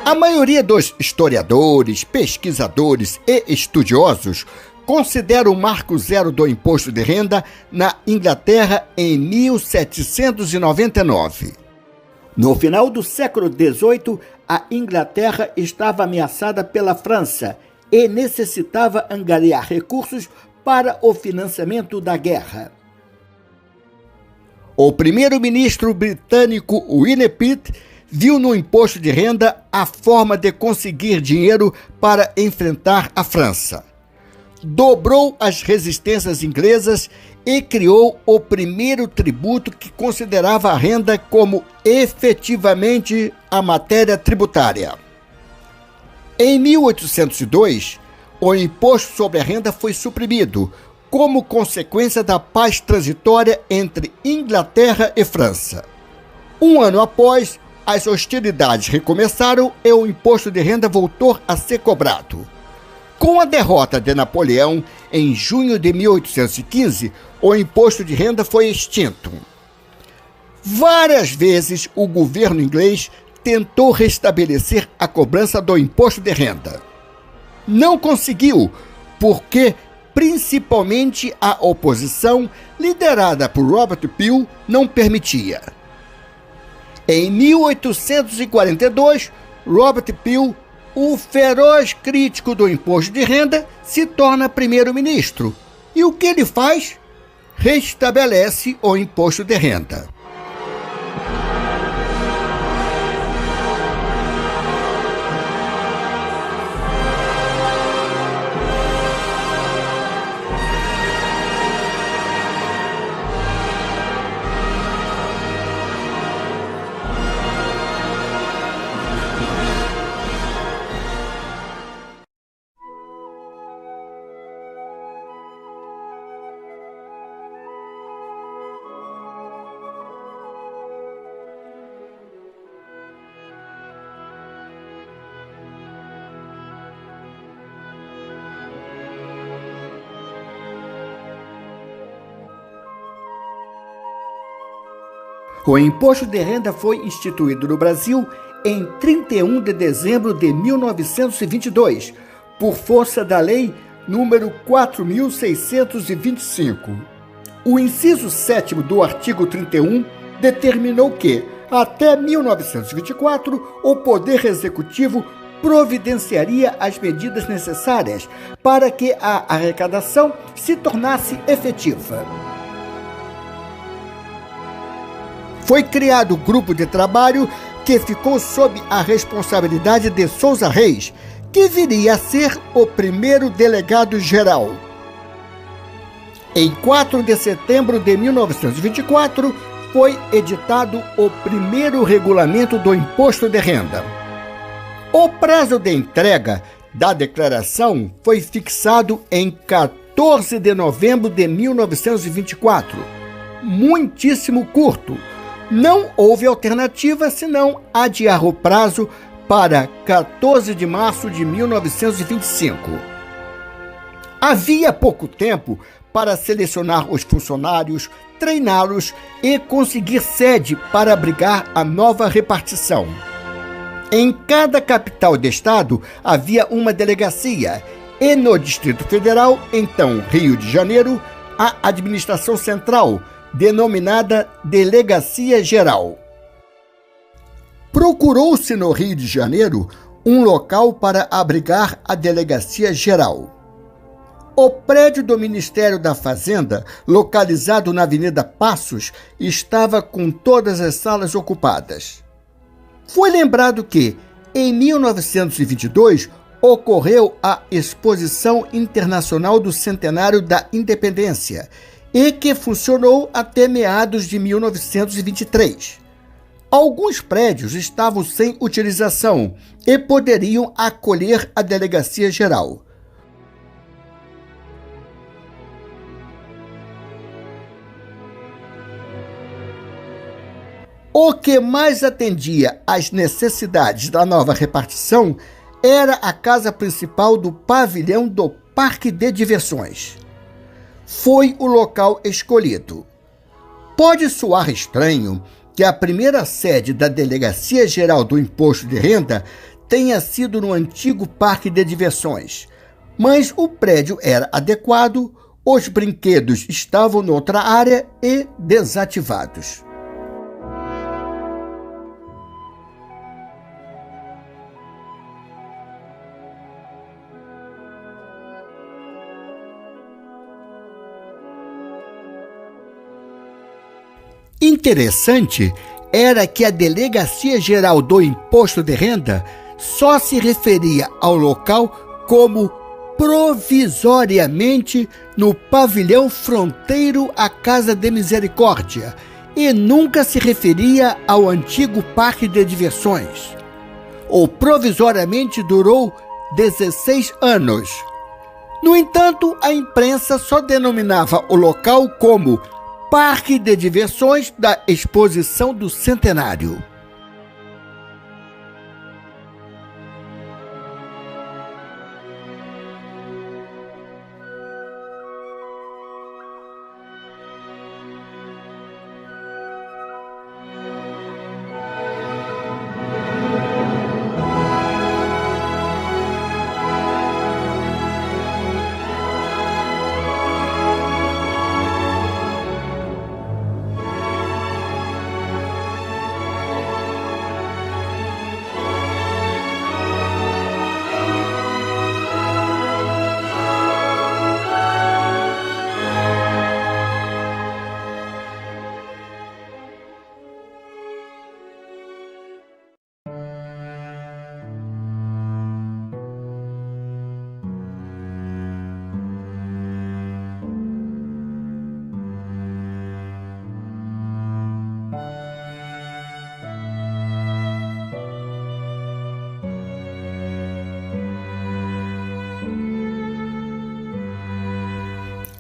A maioria dos historiadores, pesquisadores e estudiosos considera o marco zero do imposto de renda na Inglaterra em 1799. No final do século XVIII, a Inglaterra estava ameaçada pela França e necessitava angariar recursos para o financiamento da guerra. O primeiro-ministro britânico William Pitt viu no imposto de renda a forma de conseguir dinheiro para enfrentar a França. Dobrou as resistências inglesas e criou o primeiro tributo que considerava a renda como efetivamente a matéria tributária. Em 1802, o imposto sobre a renda foi suprimido, como consequência da paz transitória entre Inglaterra e França. Um ano após, as hostilidades recomeçaram e o imposto de renda voltou a ser cobrado. Com a derrota de Napoleão, em junho de 1815, o imposto de renda foi extinto. Várias vezes o governo inglês tentou restabelecer a cobrança do imposto de renda. Não conseguiu, porque principalmente a oposição, liderada por Robert Peel, não permitia. Em 1842, Robert Peel, o feroz crítico do imposto de renda, se torna primeiro-ministro. E o que ele faz? Restabelece o imposto de renda. O imposto de renda foi instituído no Brasil em 31 de dezembro de 1922, por força da Lei nº 4.625. O inciso 7º do artigo 31 determinou que, até 1924, o Poder Executivo providenciaria as medidas necessárias para que a arrecadação se tornasse efetiva. Foi criado um grupo de trabalho que ficou sob a responsabilidade de Souza Reis, que viria a ser o primeiro delegado-geral. Em 4 de setembro de 1924, foi editado o primeiro regulamento do imposto de renda. O prazo de entrega da declaração foi fixado em 14 de novembro de 1924, muitíssimo curto. Não houve alternativa senão adiar o prazo para 14 de março de 1925. Havia pouco tempo para selecionar os funcionários, treiná-los e conseguir sede para abrigar a nova repartição. Em cada capital de estado havia uma delegacia e no Distrito Federal, então Rio de Janeiro, a administração central, denominada Delegacia Geral. Procurou-se no Rio de Janeiro um local para abrigar a Delegacia Geral. O prédio do Ministério da Fazenda, localizado na Avenida Passos, estava com todas as salas ocupadas. Foi lembrado que, em 1922, ocorreu a Exposição Internacional do Centenário da Independência e que funcionou até meados de 1923. Alguns prédios estavam sem utilização e poderiam acolher a Delegacia Geral. O que mais atendia às necessidades da nova repartição era a casa principal do pavilhão do Parque de Diversões. Foi o local escolhido. Pode soar estranho que a primeira sede da Delegacia Geral do Imposto de Renda tenha sido no antigo Parque de Diversões, mas o prédio era adequado, os brinquedos estavam noutra área e desativados. Interessante era que a Delegacia Geral do Imposto de Renda só se referia ao local como provisoriamente no pavilhão fronteiro à Casa de Misericórdia e nunca se referia ao antigo Parque de Diversões. O provisoriamente durou 16 anos. No entanto, a imprensa só denominava o local como Parque de Diversões da Exposição do Centenário.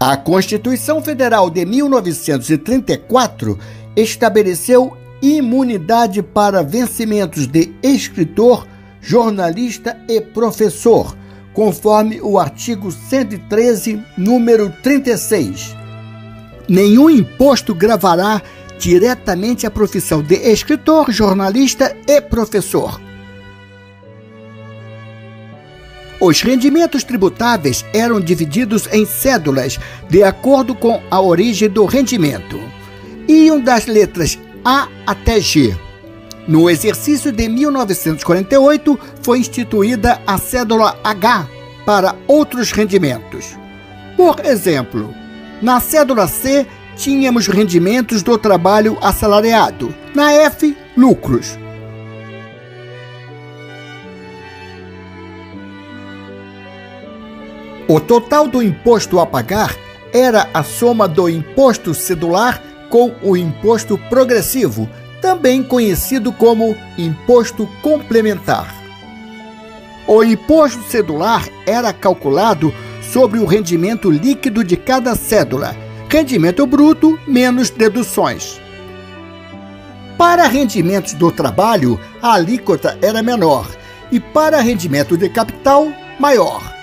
A Constituição Federal de 1934 estabeleceu imunidade para vencimentos de escritor, jornalista e professor, conforme o artigo 113, número 36. Nenhum imposto gravará diretamente a profissão de escritor, jornalista e professor. Os rendimentos tributáveis eram divididos em cédulas de acordo com a origem do rendimento. Iam das letras A até G. No exercício de 1948, foi instituída a cédula H para outros rendimentos. Por exemplo, na cédula C, tínhamos rendimentos do trabalho assalariado. Na F, lucros. O total do imposto a pagar era a soma do imposto cedular com o imposto progressivo, também conhecido como imposto complementar. O imposto cedular era calculado sobre o rendimento líquido de cada cédula, rendimento bruto menos deduções. Para rendimentos do trabalho, a alíquota era menor e para rendimento de capital, maior.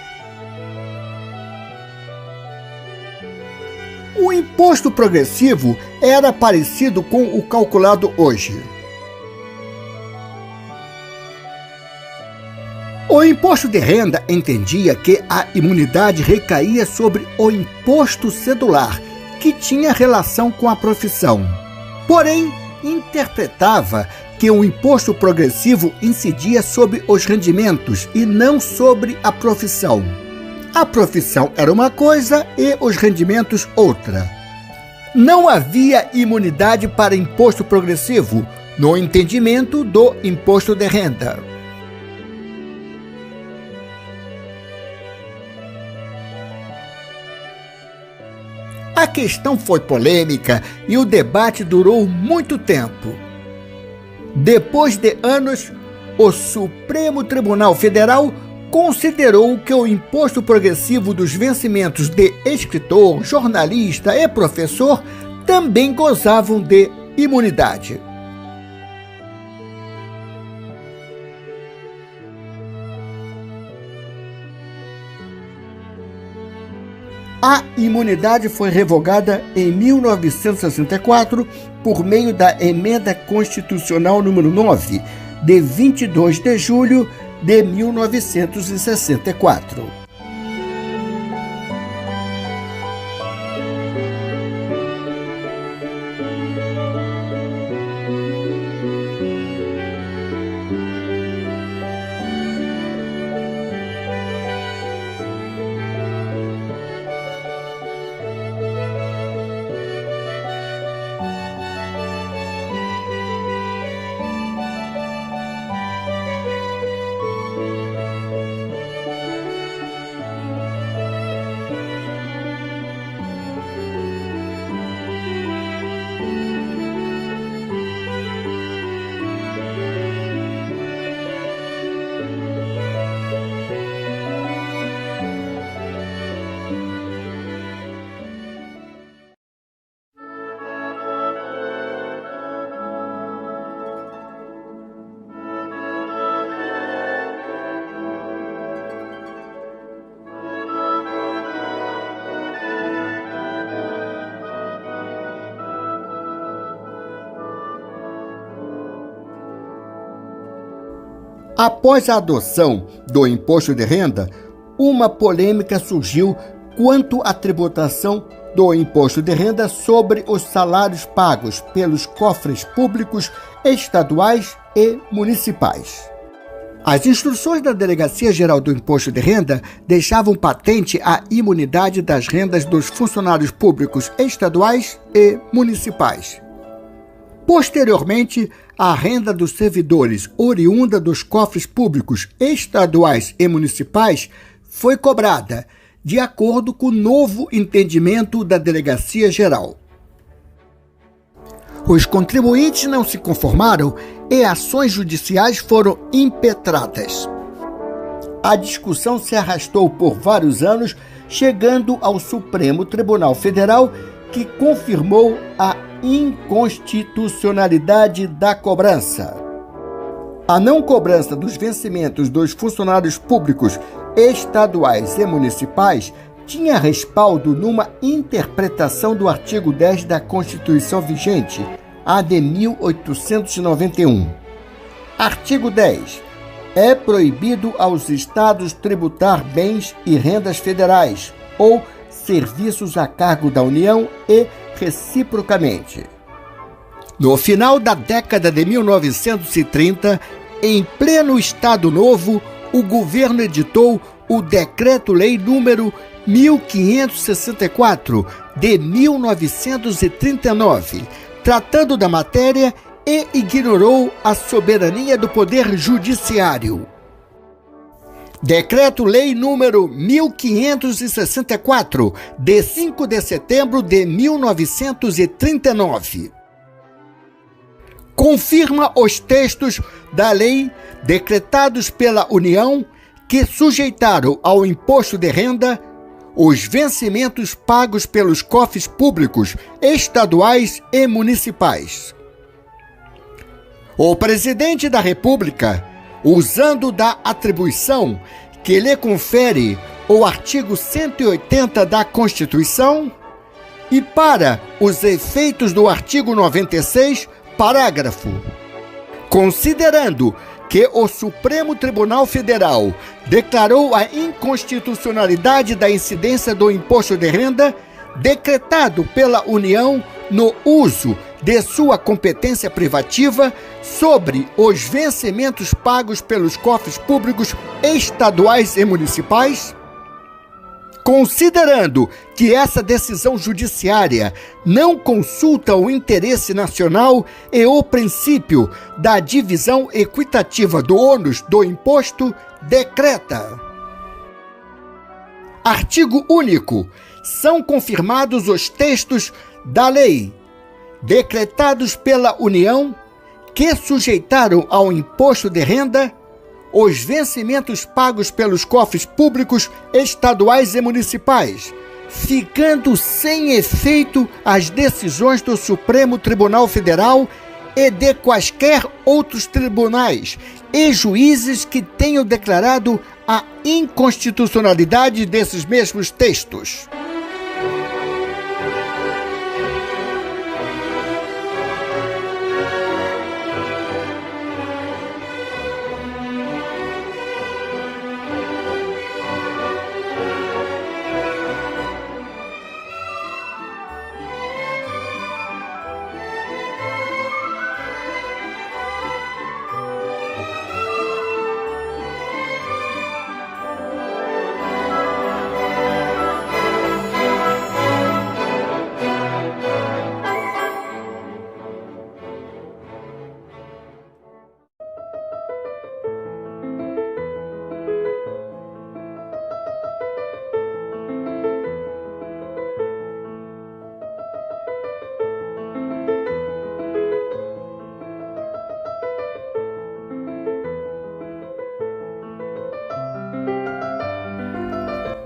O imposto progressivo era parecido com o calculado hoje. O imposto de renda entendia que a imunidade recaía sobre o imposto cedular, que tinha relação com a profissão. Porém, interpretava que o imposto progressivo incidia sobre os rendimentos e não sobre a profissão. A profissão era uma coisa e os rendimentos outra. Não havia imunidade para imposto progressivo no entendimento do imposto de renda. A questão foi polêmica e o debate durou muito tempo. Depois de anos, o Supremo Tribunal Federal considerou que o imposto progressivo dos vencimentos de escritor, jornalista e professor também gozavam de imunidade. A imunidade foi revogada em 1964 por meio da Emenda Constitucional número 9, de 22 de julho de 1964. Após a adoção do imposto de renda, uma polêmica surgiu quanto à tributação do imposto de renda sobre os salários pagos pelos cofres públicos estaduais e municipais. As instruções da Delegacia Geral do Imposto de Renda deixavam patente a imunidade das rendas dos funcionários públicos estaduais e municipais. Posteriormente, a renda dos servidores oriunda dos cofres públicos estaduais e municipais foi cobrada, de acordo com o novo entendimento da Delegacia Geral. Os contribuintes não se conformaram e ações judiciais foram impetradas. A discussão se arrastou por vários anos, chegando ao Supremo Tribunal Federal, que confirmou a inconstitucionalidade da cobrança. A não cobrança dos vencimentos dos funcionários públicos estaduais e municipais tinha respaldo numa interpretação do artigo 10 da Constituição vigente, a de 1891. Artigo 10. É proibido aos estados tributar bens e rendas federais ou serviços a cargo da União e reciprocamente. No final da década de 1930, em pleno Estado Novo, o governo editou o Decreto-Lei número 1564 de 1939, tratando da matéria e ignorou a soberania do Poder Judiciário. Decreto-Lei número 1564, de 5 de setembro de 1939. Confirma os textos da lei decretados pela União que sujeitaram ao imposto de renda os vencimentos pagos pelos cofres públicos estaduais e municipais. O presidente da República, usando da atribuição que lhe confere o artigo 180 da Constituição e para os efeitos do artigo 96, parágrafo, considerando que o Supremo Tribunal Federal declarou a inconstitucionalidade da incidência do imposto de renda decretado pela União no uso de sua competência privativa sobre os vencimentos pagos pelos cofres públicos estaduais e municipais? Considerando que essa decisão judiciária não consulta o interesse nacional e o princípio da divisão equitativa do ônus do imposto, decreta. Artigo único. São confirmados os textos da lei, decretados pela União, que sujeitaram ao imposto de renda os vencimentos pagos pelos cofres públicos estaduais e municipais, ficando sem efeito as decisões do Supremo Tribunal Federal e de quaisquer outros tribunais e juízes que tenham declarado a inconstitucionalidade desses mesmos textos.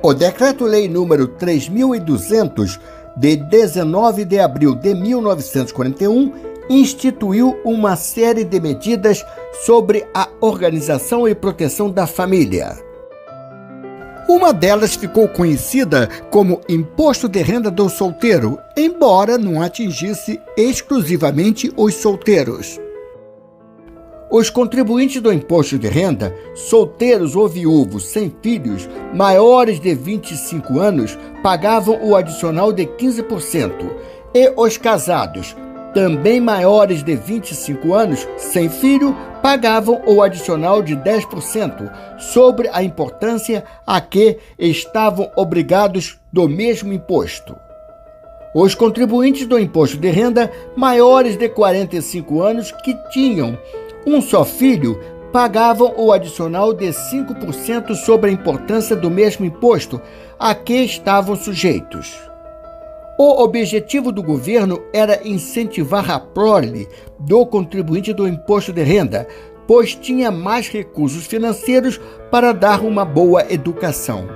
O Decreto-Lei número 3.200, de 19 de abril de 1941, instituiu uma série de medidas sobre a organização e proteção da família. Uma delas ficou conhecida como Imposto de Renda do Solteiro, embora não atingisse exclusivamente os solteiros. Os contribuintes do imposto de renda, solteiros ou viúvos sem filhos, maiores de 25 anos, pagavam o adicional de 15%, e os casados, também maiores de 25 anos, sem filho, pagavam o adicional de 10% sobre a importância a que estavam obrigados do mesmo imposto. Os contribuintes do imposto de renda, maiores de 45 anos, que tinham um só filho, pagavam o adicional de 5% sobre a importância do mesmo imposto a que estavam sujeitos. O objetivo do governo era incentivar a prole do contribuinte do imposto de renda, pois tinha mais recursos financeiros para dar uma boa educação.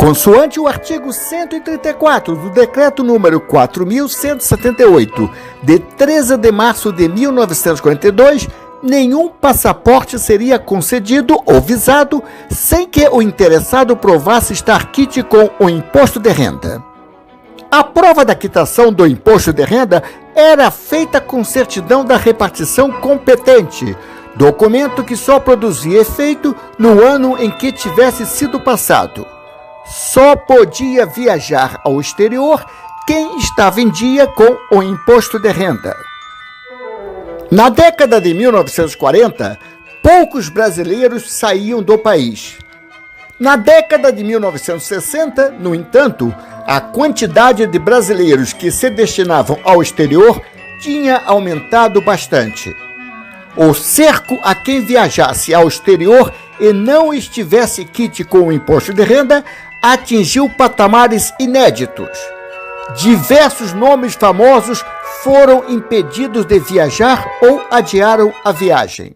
Consoante o artigo 134 do Decreto número 4.178, de 13 de março de 1942, nenhum passaporte seria concedido ou visado sem que o interessado provasse estar quite com o imposto de renda. A prova da quitação do imposto de renda era feita com certidão da repartição competente, documento que só produzia efeito no ano em que tivesse sido passado. Só podia viajar ao exterior quem estava em dia com o imposto de renda. Na década de 1940, poucos brasileiros saíam do país. Na década de 1960, no entanto, a quantidade de brasileiros que se destinavam ao exterior tinha aumentado bastante. O cerco a quem viajasse ao exterior e não estivesse quite com o imposto de renda atingiu patamares inéditos. Diversos nomes famosos foram impedidos de viajar ou adiaram a viagem.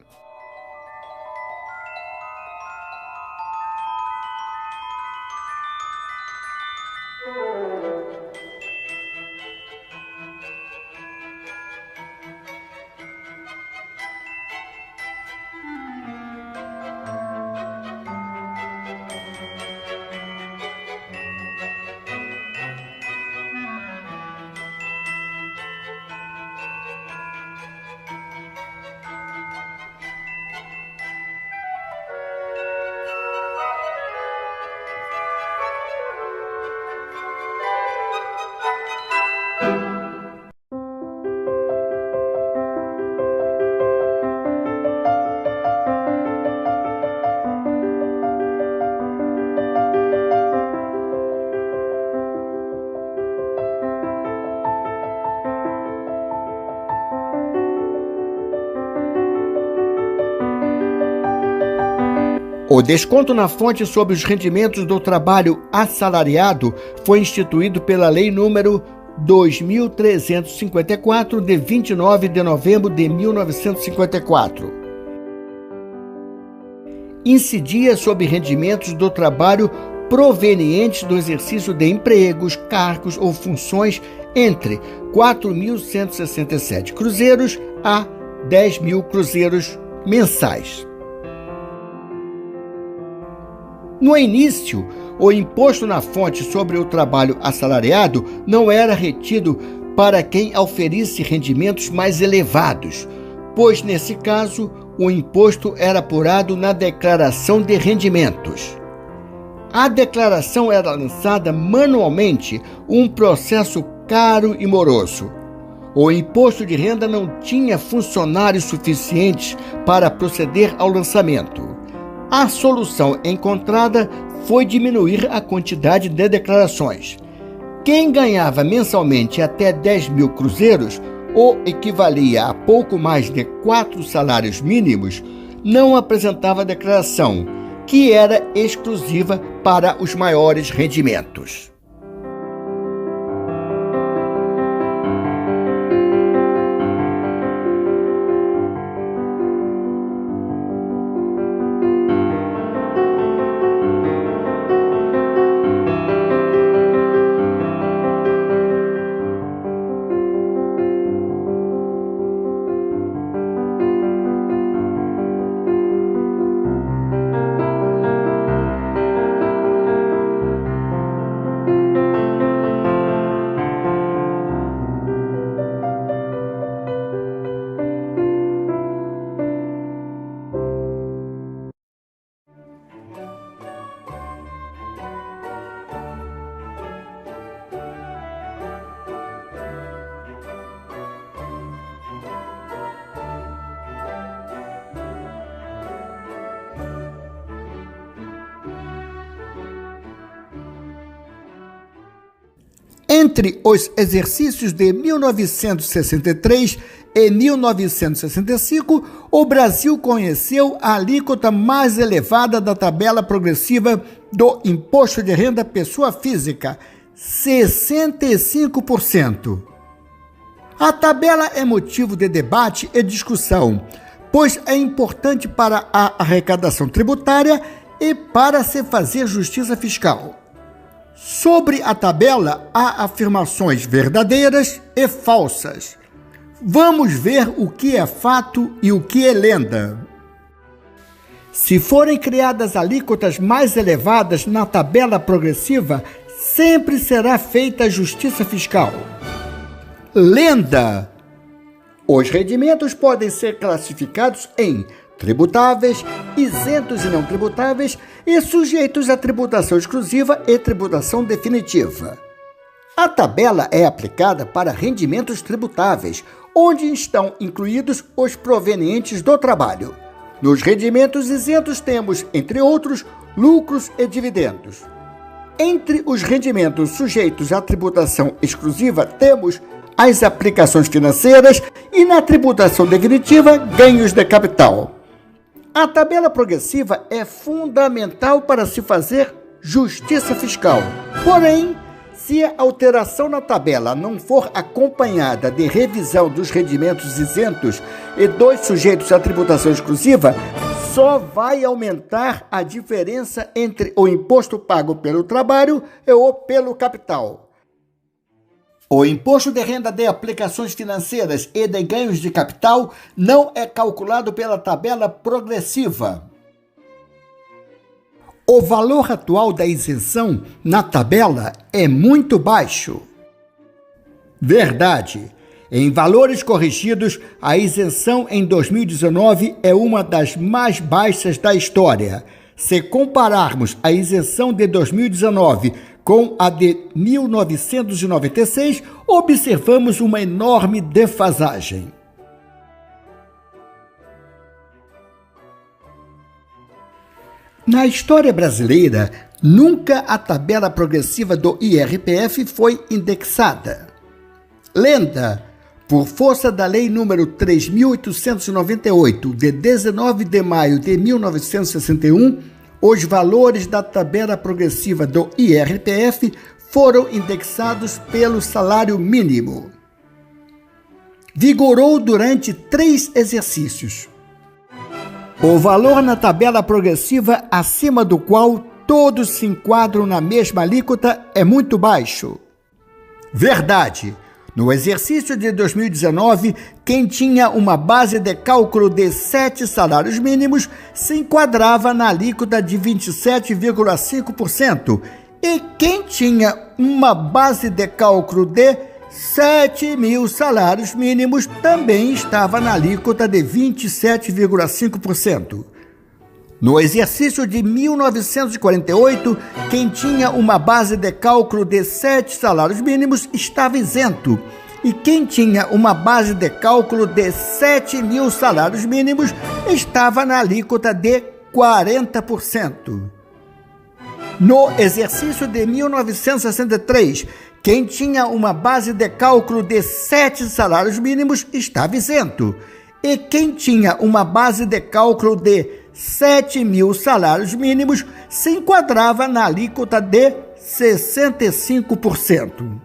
O desconto na fonte sobre os rendimentos do trabalho assalariado foi instituído pela Lei nº 2.354, de 29 de novembro de 1954. Incidia sobre rendimentos do trabalho provenientes do exercício de empregos, cargos ou funções entre 4.167 cruzeiros a 10.000 cruzeiros mensais. No início, o imposto na fonte sobre o trabalho assalariado não era retido para quem oferisse rendimentos mais elevados, pois, nesse caso, o imposto era apurado na declaração de rendimentos. A declaração era lançada manualmente, um processo caro e moroso. O imposto de renda não tinha funcionários suficientes para proceder ao lançamento. A solução encontrada foi diminuir a quantidade de declarações. Quem ganhava mensalmente até 10.000 cruzeiros, ou equivalia a pouco mais de 4 salários mínimos, não apresentava declaração, que era exclusiva para os maiores rendimentos. Entre os exercícios de 1963 e 1965, o Brasil conheceu a alíquota mais elevada da tabela progressiva do Imposto de Renda Pessoa Física, 65%. A tabela é motivo de debate e discussão, pois é importante para a arrecadação tributária e para se fazer justiça fiscal. Sobre a tabela, há afirmações verdadeiras e falsas. Vamos ver o que é fato e o que é lenda. Se forem criadas alíquotas mais elevadas na tabela progressiva, sempre será feita a justiça fiscal. Lenda: os rendimentos podem ser classificados em tributáveis, isentos e não tributáveis e sujeitos à tributação exclusiva e tributação definitiva. A tabela é aplicada para rendimentos tributáveis, onde estão incluídos os provenientes do trabalho. Nos rendimentos isentos temos, entre outros, lucros e dividendos. Entre os rendimentos sujeitos à tributação exclusiva temos as aplicações financeiras e, na tributação definitiva, ganhos de capital. A tabela progressiva é fundamental para se fazer justiça fiscal. Porém, se a alteração na tabela não for acompanhada de revisão dos rendimentos isentos e dos sujeitos à tributação exclusiva, só vai aumentar a diferença entre o imposto pago pelo trabalho ou pelo capital. O imposto de renda de aplicações financeiras e de ganhos de capital não é calculado pela tabela progressiva. O valor atual da isenção na tabela é muito baixo. Verdade. Em valores corrigidos, a isenção em 2019 é uma das mais baixas da história. Se compararmos a isenção de 2019 com a de 1996, observamos uma enorme defasagem. Na história brasileira, nunca a tabela progressiva do IRPF foi indexada. Lenda: por força da Lei nº 3.898, de 19 de maio de 1961, os valores da tabela progressiva do IRPF foram indexados pelo salário mínimo. Vigorou durante 3 exercícios. O valor na tabela progressiva acima do qual todos se enquadram na mesma alíquota é muito baixo. Verdade. No exercício de 2019, quem tinha uma base de cálculo de 7 salários mínimos se enquadrava na alíquota de 27,5%, e quem tinha uma base de cálculo de 7.000 salários mínimos também estava na alíquota de 27,5%. No exercício de 1948, quem tinha uma base de cálculo de 7 salários mínimos estava isento, e quem tinha uma base de cálculo de 7.000 salários mínimos estava na alíquota de 40%. No exercício de 1963, quem tinha uma base de cálculo de 7 salários mínimos estava isento, e quem tinha uma base de cálculo de 7.000 salários mínimos se enquadrava na alíquota de 65%.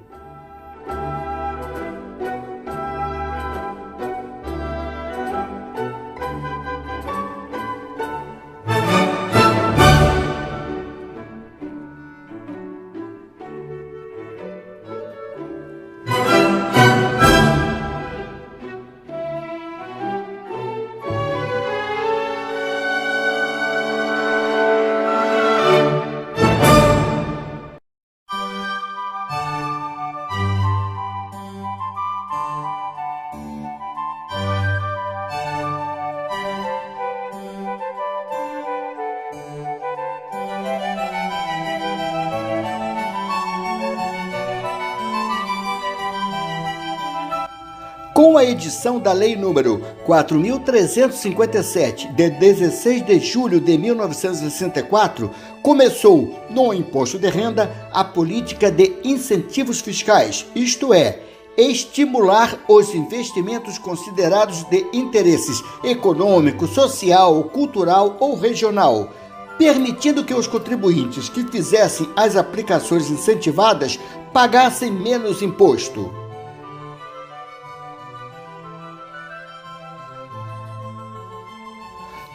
Com a edição da Lei nº 4.357, de 16 de julho de 1964, começou, no imposto de renda, a política de incentivos fiscais, isto é, estimular os investimentos considerados de interesses econômico, social, cultural ou regional, permitindo que os contribuintes que fizessem as aplicações incentivadas pagassem menos imposto.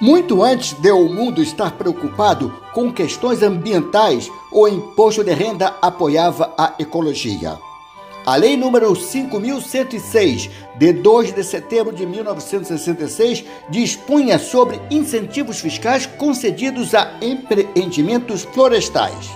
Muito antes de o mundo estar preocupado com questões ambientais, o imposto de renda apoiava a ecologia. A Lei nº 5.106, de 2 de setembro de 1966, dispunha sobre incentivos fiscais concedidos a empreendimentos florestais.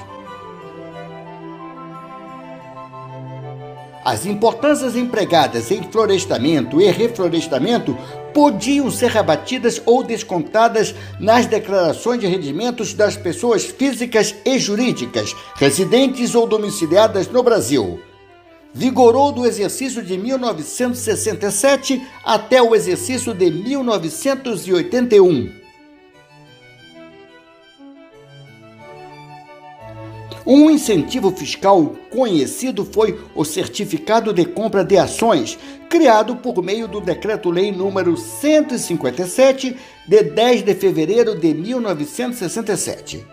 As importâncias empregadas em florestamento e reflorestamento podiam ser abatidas ou descontadas nas declarações de rendimentos das pessoas físicas e jurídicas, residentes ou domiciliadas no Brasil. Vigorou do exercício de 1967 até o exercício de 1981. Um incentivo fiscal conhecido foi o Certificado de Compra de Ações, criado por meio do Decreto-Lei número 157, de 10 de fevereiro de 1967.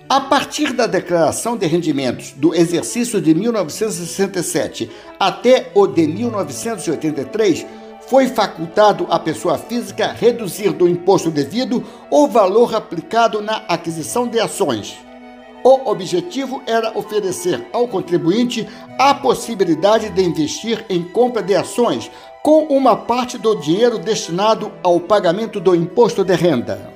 A partir da Declaração de Rendimentos do exercício de 1967 até o de 1983, foi facultado à pessoa física reduzir do imposto devido o valor aplicado na aquisição de ações. O objetivo era oferecer ao contribuinte a possibilidade de investir em compra de ações, com uma parte do dinheiro destinado ao pagamento do imposto de renda.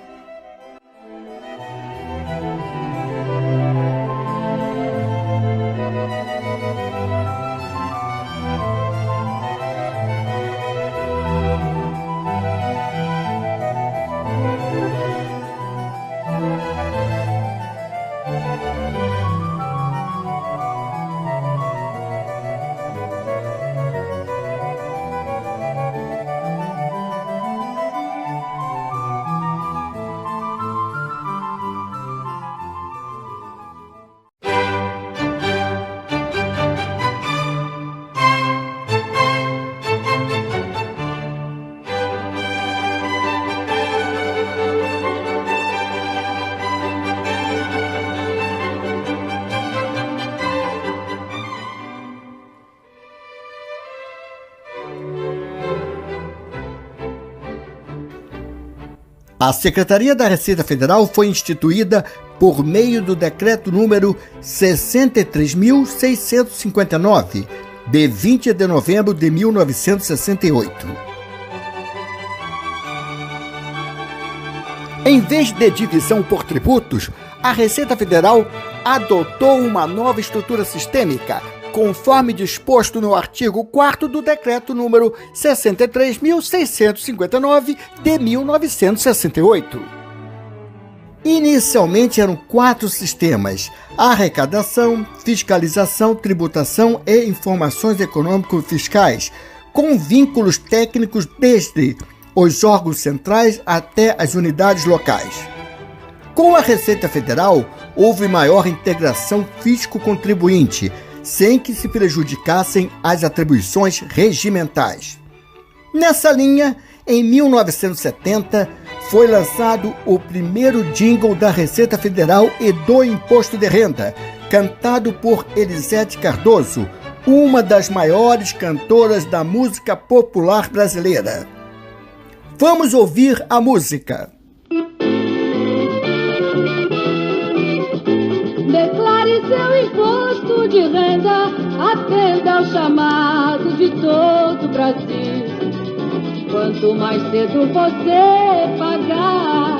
A Secretaria da Receita Federal foi instituída por meio do Decreto número 63.659, de 20 de novembro de 1968. Em vez de divisão por tributos, a Receita Federal adotou uma nova estrutura sistêmica, conforme disposto no artigo 4º do Decreto número 63.659, de 1968. Inicialmente eram 4 sistemas: arrecadação, fiscalização, tributação e informações econômico-fiscais, com vínculos técnicos desde os órgãos centrais até as unidades locais. Com a Receita Federal, houve maior integração fisco-contribuinte, sem que se prejudicassem as atribuições regimentais. Nessa linha, em 1970, foi lançado o primeiro jingle da Receita Federal e do Imposto de Renda, cantado por Elisete Cardoso, uma das maiores cantoras da música popular brasileira. Vamos ouvir a música. Declare seu imposto de renda, atenda ao chamado de todo o Brasil. Quanto mais cedo você pagar,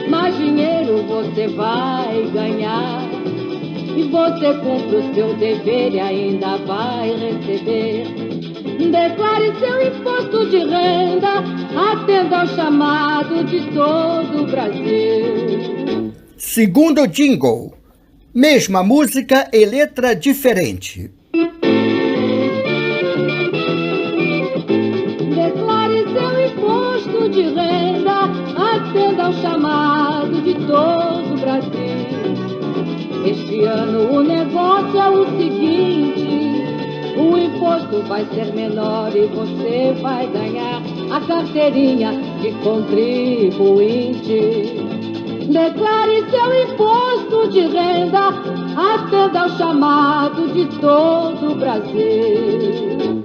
mais dinheiro você vai ganhar. E você cumpre o seu dever e ainda vai receber. Declare seu imposto de renda, atenda ao chamado de todo o Brasil. Segundo jingle. Mesma música e letra diferente. Declare seu imposto de renda, atenda ao chamado de todo o Brasil. Este ano o negócio é o seguinte: o imposto vai ser menor e você vai ganhar a carteirinha de contribuinte. Declare seu imposto de renda, atenda ao chamado de todo o Brasil.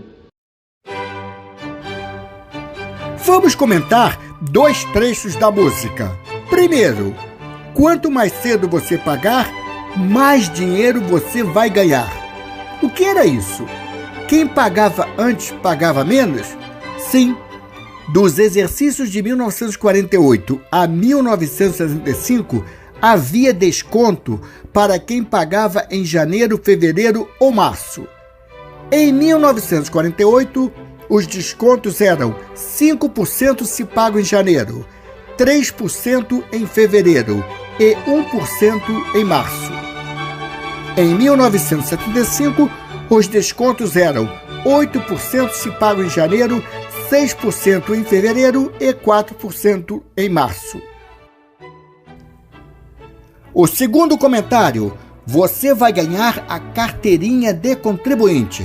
Vamos comentar 2 trechos da música. Primeiro, quanto mais cedo você pagar, mais dinheiro você vai ganhar. O que era isso? Quem pagava antes pagava menos? Sim. Dos exercícios de 1948 a 1965, havia desconto para quem pagava em janeiro, fevereiro ou março. Em 1948, os descontos eram 5% se pago em janeiro, 3% em fevereiro e 1% em março. Em 1975, os descontos eram 8% se pago em janeiro, 6% em fevereiro e 4% em março. O segundo comentário: você vai ganhar a carteirinha de contribuinte.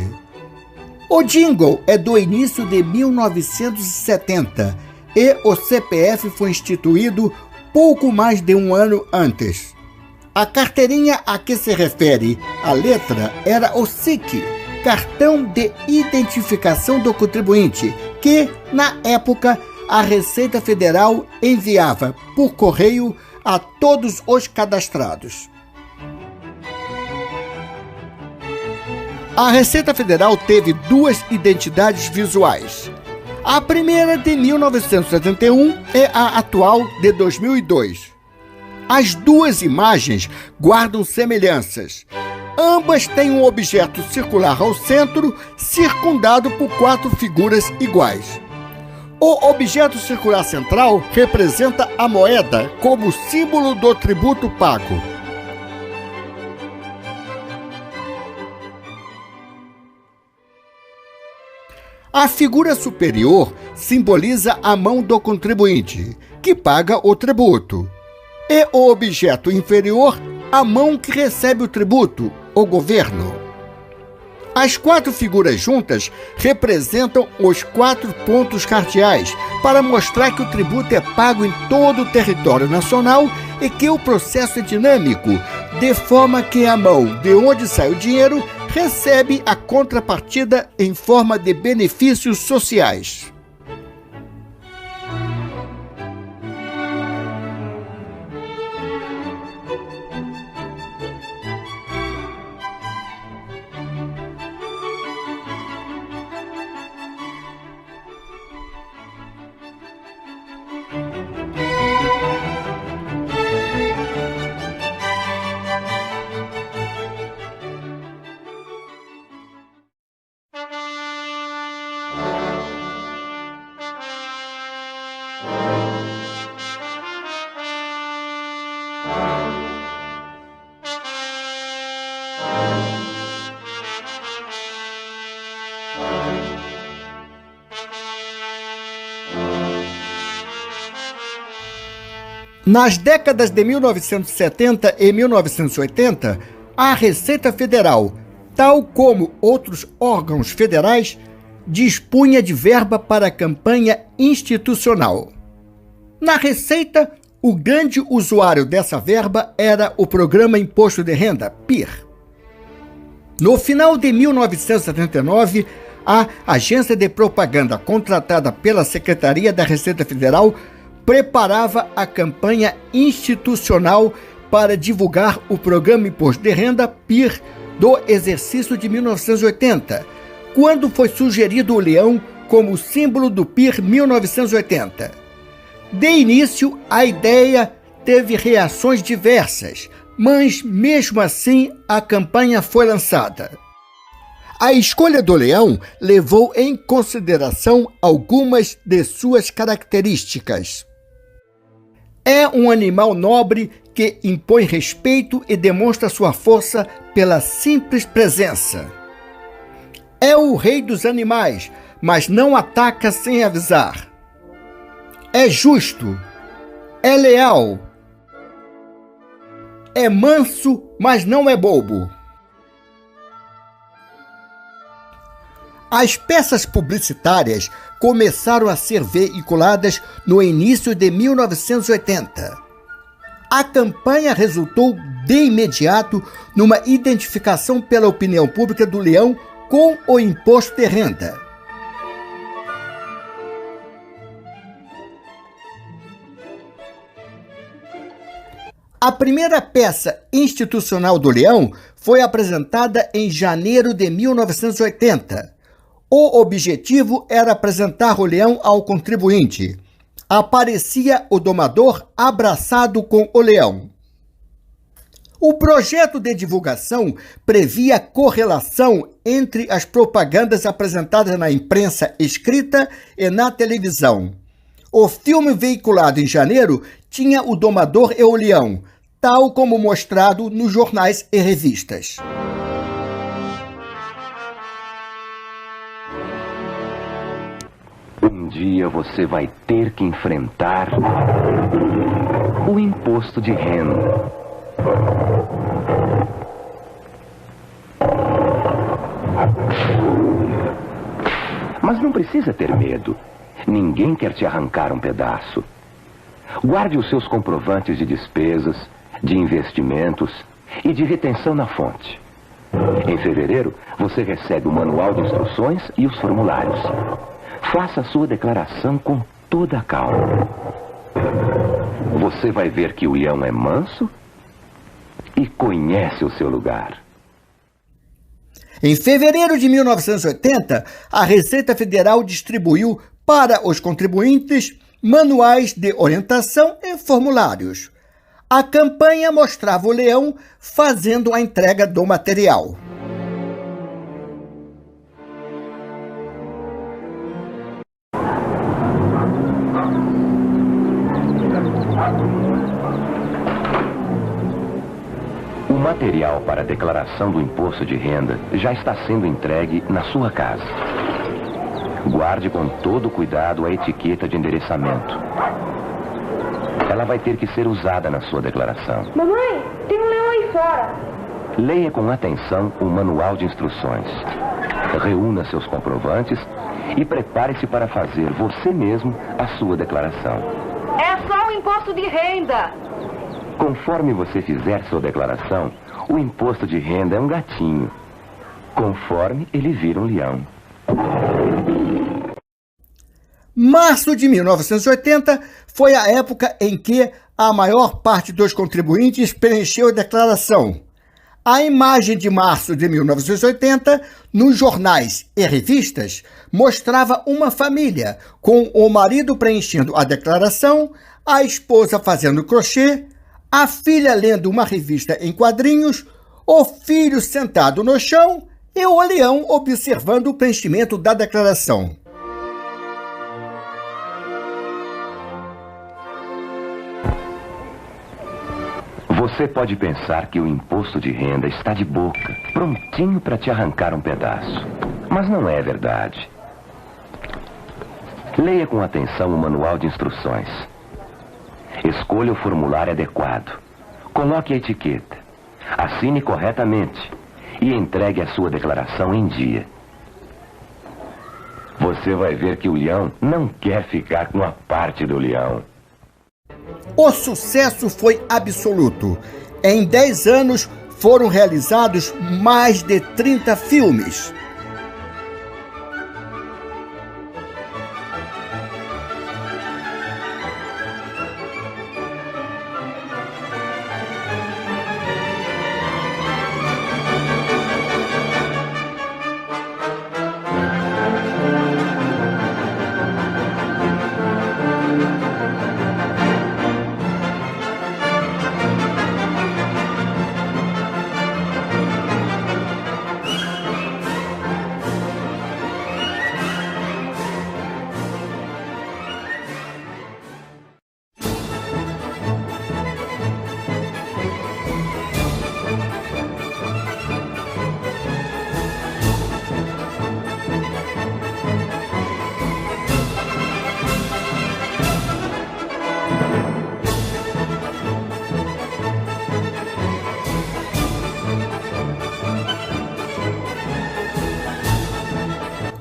O jingle é do início de 1970 e o CPF foi instituído pouco mais de um ano antes. A carteirinha a que se refere a letra era o SIC, Cartão de Identificação do Contribuinte, que, na época, a Receita Federal enviava por correio a todos os cadastrados. A Receita Federal teve duas identidades visuais. A primeira de 1971 e a atual de 2002. As duas imagens guardam semelhanças. Ambas têm um objeto circular ao centro, circundado por 4 figuras iguais. O objeto circular central representa a moeda como símbolo do tributo pago. A figura superior simboliza a mão do contribuinte, que paga o tributo, e o objeto inferior, a mão que recebe o tributo, o governo. As 4 figuras juntas representam os 4 pontos cardeais para mostrar que o tributo é pago em todo o território nacional e que o processo é dinâmico, de forma que a mão de onde sai o dinheiro recebe a contrapartida em forma de benefícios sociais. Nas décadas de 1970 e 1980, a Receita Federal, tal como outros órgãos federais, dispunha de verba para a campanha institucional. Na Receita, o grande usuário dessa verba era o Programa Imposto de Renda, PIR. No final de 1979, a agência de propaganda contratada pela Secretaria da Receita Federal preparava a campanha institucional para divulgar o Programa Imposto de Renda, PIR, do exercício de 1980, quando foi sugerido o leão como símbolo do PIR 1980. De início, a ideia teve reações diversas, mas mesmo assim a campanha foi lançada. A escolha do leão levou em consideração algumas de suas características. É um animal nobre que impõe respeito e demonstra sua força pela simples presença. É o rei dos animais, mas não ataca sem avisar. É justo. É leal. É manso, mas não é bobo. As peças publicitárias começaram a ser veiculadas no início de 1980. A campanha resultou de imediato numa identificação pela opinião pública do leão com o imposto de renda. A primeira peça institucional do leão foi apresentada em janeiro de 1980. O objetivo era apresentar o leão ao contribuinte. Aparecia o domador abraçado com o leão. O projeto de divulgação previa correlação entre as propagandas apresentadas na imprensa escrita e na televisão. O filme veiculado em janeiro tinha o domador e o leão, tal como mostrado nos jornais e revistas. Um dia você vai ter que enfrentar o imposto de renda. Mas não precisa ter medo. Ninguém quer te arrancar um pedaço. Guarde os seus comprovantes de despesas, de investimentos e de retenção na fonte. Em fevereiro, você recebe o manual de instruções e os formulários. Faça a sua declaração com toda a calma. Você vai ver que o leão é manso e conhece o seu lugar. Em fevereiro de 1980, a Receita Federal distribuiu para os contribuintes manuais de orientação e formulários. A campanha mostrava o leão fazendo a entrega do material. O material para a declaração do imposto de renda já está sendo entregue na sua casa. Guarde com todo cuidado a etiqueta de endereçamento. Ela vai ter que ser usada na sua declaração. Mamãe, tem um leão aí fora. Leia com atenção o manual de instruções. Reúna seus comprovantes e prepare-se para fazer você mesmo a sua declaração. É só o imposto de renda. Conforme você fizer sua declaração, o imposto de renda é um gatinho. Conforme ele vira um leão. Março de 1980 foi a época em que a maior parte dos contribuintes preencheu a declaração. A imagem de março de 1980, nos jornais e revistas, mostrava uma família com o marido preenchendo a declaração, a esposa fazendo crochê, a filha lendo uma revista em quadrinhos, o filho sentado no chão e o leão observando o preenchimento da declaração. Você pode pensar que o imposto de renda está de boca, prontinho para te arrancar um pedaço. Mas não é verdade. Leia com atenção o manual de instruções. Escolha o formulário adequado. Coloque a etiqueta. Assine corretamente e entregue a sua declaração em dia. Você vai ver que o leão não quer ficar com a parte do leão. O sucesso foi absoluto. Em 10 anos foram realizados mais de 30 filmes.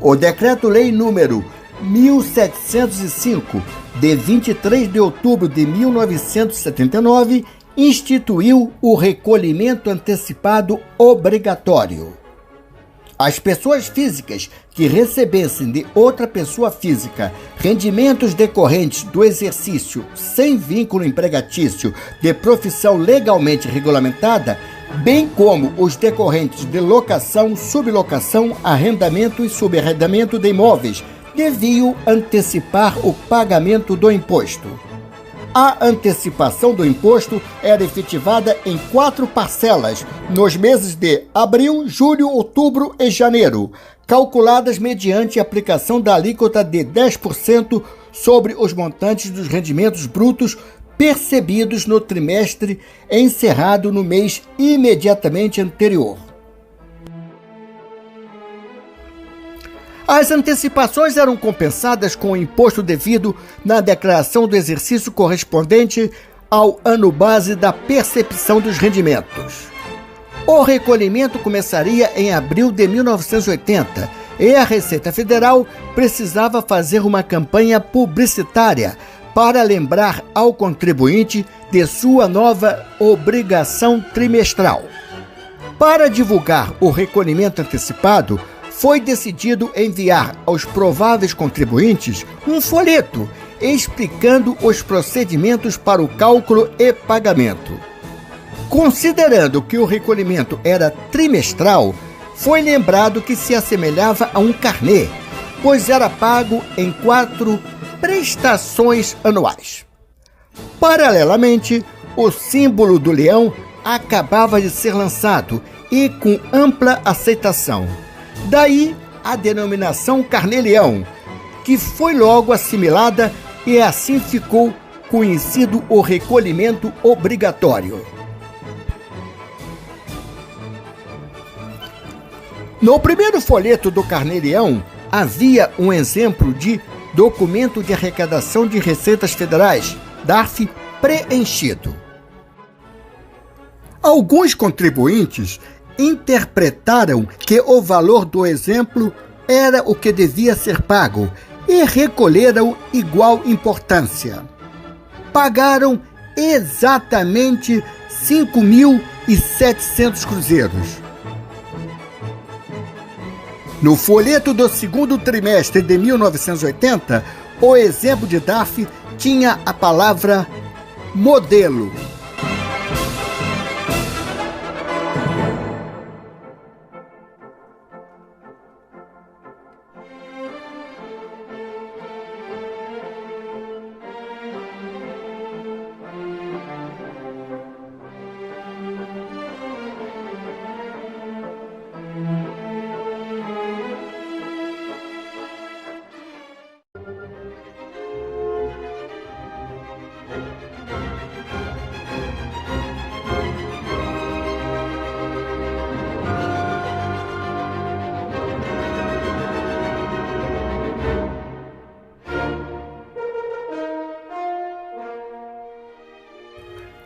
O Decreto-Lei número 1705, de 23 de outubro de 1979, instituiu o recolhimento antecipado obrigatório. As pessoas físicas que recebessem de outra pessoa física rendimentos decorrentes do exercício sem vínculo empregatício de profissão legalmente regulamentada, bem como os decorrentes de locação, sublocação, arrendamento e subarrendamento de imóveis, deviam antecipar o pagamento do imposto. A antecipação do imposto era efetivada em 4 parcelas, nos meses de abril, julho, outubro e janeiro, calculadas mediante aplicação da alíquota de 10% sobre os montantes dos rendimentos brutos percebidos no trimestre encerrado no mês imediatamente anterior. As antecipações eram compensadas com o imposto devido na declaração do exercício correspondente ao ano base da percepção dos rendimentos. O recolhimento começaria em abril de 1980 e a Receita Federal precisava fazer uma campanha publicitária para lembrar ao contribuinte de sua nova obrigação trimestral. Para divulgar o recolhimento antecipado, foi decidido enviar aos prováveis contribuintes um folheto explicando os procedimentos para o cálculo e pagamento. Considerando que o recolhimento era trimestral, foi lembrado que se assemelhava a um carnê, pois era pago em 4 prestações anuais. Paralelamente, o símbolo do leão acabava de ser lançado e com ampla aceitação. Daí a denominação carnê-leão, que foi logo assimilada e assim ficou conhecido o recolhimento obrigatório. No primeiro folheto do carnê-leão havia um exemplo de documento de arrecadação de receitas federais, DARF, preenchido. Alguns contribuintes interpretaram que o valor do exemplo era o que devia ser pago e recolheram igual importância. Pagaram exatamente 5.700 cruzeiros. No folheto do segundo trimestre de 1980, o exemplo de DARF tinha a palavra modelo.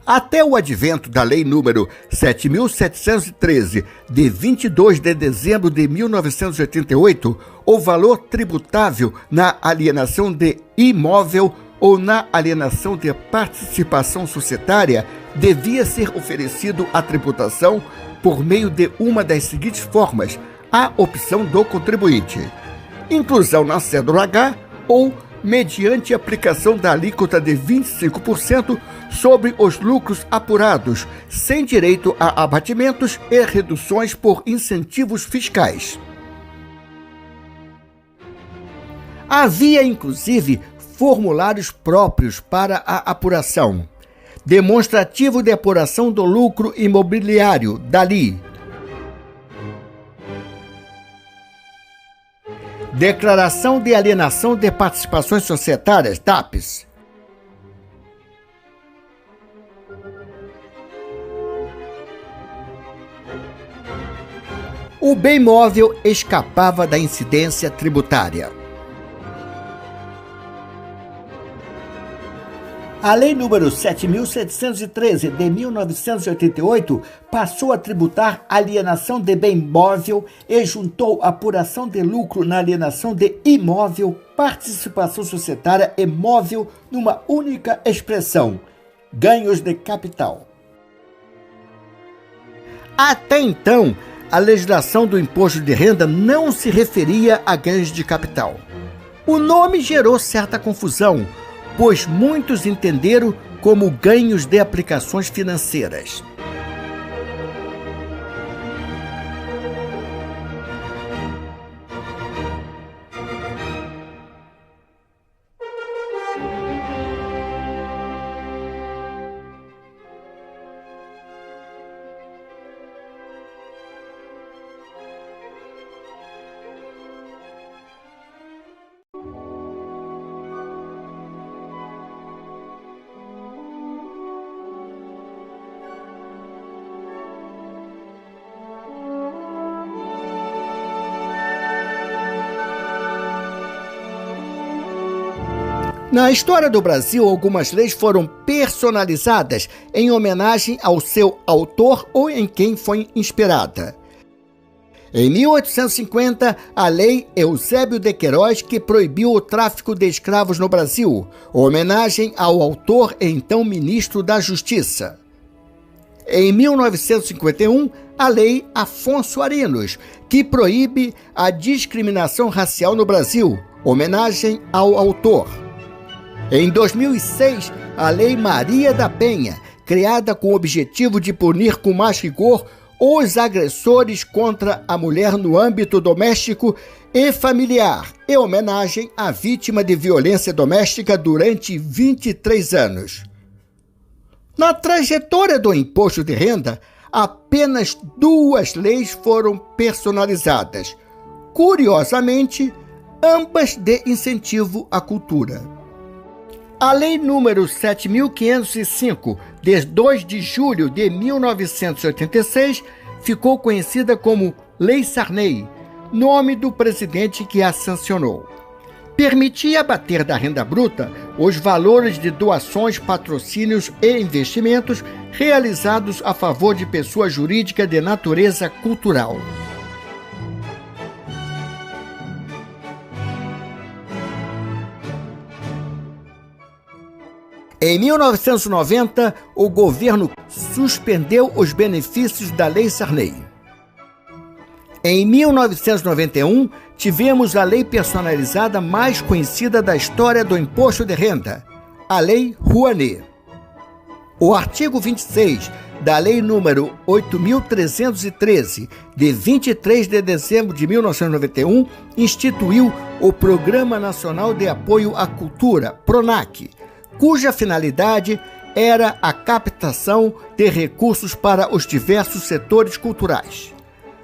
Até o advento da Lei número 7.713, de 22 de dezembro de 1988, o valor tributável na alienação de imóvel ou na alienação de participação societária devia ser oferecido à tributação por meio de uma das seguintes formas, à opção do contribuinte: inclusão na cédula H ou mediante aplicação da alíquota de 25% sobre os lucros apurados, sem direito a abatimentos e reduções por incentivos fiscais. Havia, inclusive, formulários próprios para a apuração: demonstrativo de apuração do lucro imobiliário, DALI, declaração de alienação de participações societárias, DAPS, o bem móvel escapava da incidência tributária. A Lei número 7.713, de 1988, passou a tributar alienação de bem móvel e juntou apuração de lucro na alienação de imóvel, participação societária e móvel numa única expressão: ganhos de capital. Até então, a legislação do imposto de renda não se referia a ganhos de capital. O nome gerou certa confusão, pois muitos entenderam como ganhos de aplicações financeiras. Na história do Brasil, algumas leis foram personalizadas em homenagem ao seu autor ou em quem foi inspirada. Em 1850, a Lei Eusébio de Queiroz, que proibiu o tráfico de escravos no Brasil, homenagem ao autor e então ministro da Justiça. Em 1951, a Lei Afonso Arinos, que proíbe a discriminação racial no Brasil, homenagem ao autor. Em 2006, a Lei Maria da Penha, criada com o objetivo de punir com mais rigor os agressores contra a mulher no âmbito doméstico e familiar, em homenagem à vítima de violência doméstica durante 23 anos. Na trajetória do imposto de renda, apenas 2 leis foram personalizadas, curiosamente, ambas de incentivo à cultura. A Lei número 7.505, de 2 de julho de 1986, ficou conhecida como Lei Sarney, nome do presidente que a sancionou. Permitia abater da renda bruta os valores de doações, patrocínios e investimentos realizados a favor de pessoa jurídica de natureza cultural. Em 1990, o governo suspendeu os benefícios da Lei Sarney. Em 1991, tivemos a lei personalizada mais conhecida da história do imposto de renda, a Lei Rouanet. O artigo 26 da Lei número 8.313, de 23 de dezembro de 1991, instituiu o Programa Nacional de Apoio à Cultura, PRONAC, cuja finalidade era a captação de recursos para os diversos setores culturais.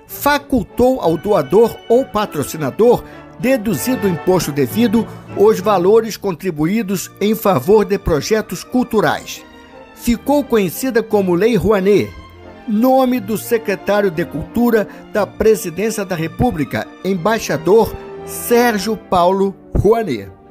Facultou ao doador ou patrocinador deduzir do imposto devido os valores contribuídos em favor de projetos culturais. Ficou conhecida como Lei Rouanet, nome do secretário de Cultura da Presidência da República, embaixador Sérgio Paulo Rouanet.